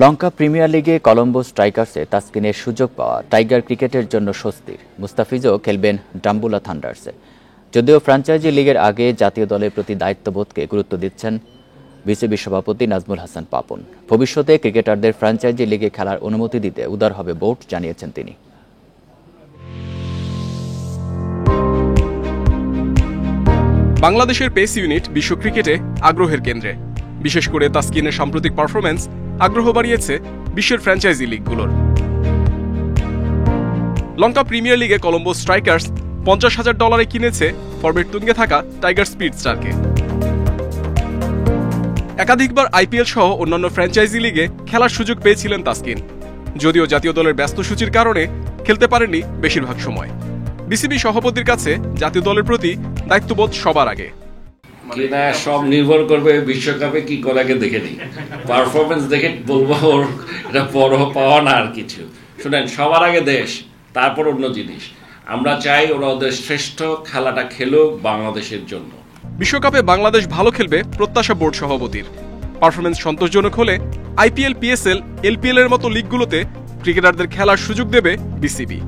লঙ্কা premier লিগে কলম্বো স্ট্রাইকার্সে তাসকিনের সুযোগ পাওয়া টাইগার ক্রিকেটের জন্য স্বস্তির। মুস্তাফিজও খেলবেন ডাম্বুলা থান্ডার্সে। যদিও ফ্র্যাঞ্চাইজি লিগের আগে জাতীয় দলের প্রতি দায়িত্ববোধকে গুরুত্ব দিচ্ছেন বিসিবি সভাপতি নাজমুল হাসান পাপন। ভবিষ্যতে ক্রিকেটারদের ফ্র্যাঞ্চাইজি লিগে খেলার অনুমতি দিতে উদার হবে বোর্ড, জানিয়েছেন তিনি। বাংলাদেশের পেস ইউনিট বিশ্ব ক্রিকেটে আগ্রহের কেন্দ্রে। বিশেষ করে তাসকিনের সাম্প্রতিক পারফরম্যান্স আগ্রহ বাড়িয়েছে বিশ্বের ফ্র্যাঞ্চাইজি লিগগুলোর। লঙ্কা প্রিমিয়ার লিগে কলম্বো স্ট্রাইকার্স $50,000 কিনেছে ফর্মের তুঙ্গে থাকা টাইগার স্পিড স্টারকে। একাধিকবার আইপিএল সহ অন্যান্য ফ্র্যাঞ্চাইজি লিগে খেলার সুযোগ পেয়েছিলেন তাসকিন। যদিও জাতীয় দলের ব্যস্ত সূচির কারণে খেলতে পারেননি বেশিরভাগ সময়। বিসিবি সভাপতির কাছে জাতীয় দলের প্রতি দায়িত্ববোধ সবার আগে। কিনা সব নির্ভর করবে বিশ্বকাপে কি করে আগে দেখে নিই, পারফরমেন্স দেখে বলবো ওর এটা বড় পাওয়া না আর কিছু। শুনেন, সবার আগে দেশ, তারপর অন্য জিনিস। আমরা চাই ওরা ওদের শ্রেষ্ঠ খেলাটা খেলুক বাংলাদেশের জন্য। বিশ্বকাপে বাংলাদেশ ভালো খেলবে প্রত্যাশা বোর্ড সভাপতির। পারফরমেন্স সন্তোষজনক হলে আইপিএল, পিএসএল, এলপিএল এর মতো লিগগুলোতে ক্রিকেটারদের খেলার সুযোগ দেবে বিসিবি।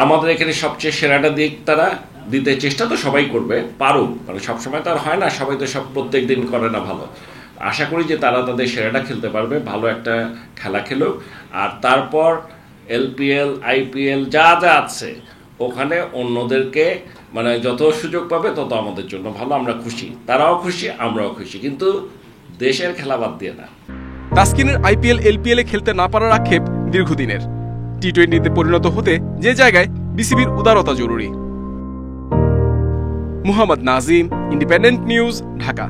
আমাদের এখানে সবচেয়ে সেরাটা দিক তারা দিতে চেষ্টা তো সবাই করবে, পারুক, মানে সবসময় তো আর হয় না, সবাই তো সব প্রত্যেক দিন করে না ভালো। আশা করি যে তারা তাদের সেরাটা খেলতে পারবে, ভালো একটা খেলা খেলুক। আর তারপর এলপিএল, আইপিএল যা যা আছে ওখানে অন্যদেরকে মানে যত সুযোগ পাবে তত আমাদের জন্য ভালো। আমরা খুশি, তারাও খুশি, আমরাও খুশি, কিন্তু দেশের খেলা বাদ দিয়ে না। তাসকিনের আইপিএল, এলপিএল এ খেলতে না পারার আক্ষেপ দীর্ঘদিনের। টি-20তে পরিণত হতে যে জায়গায় বিসিবির উদারতা জরুরি। Muhammad Nazim, independent news, Dhaka.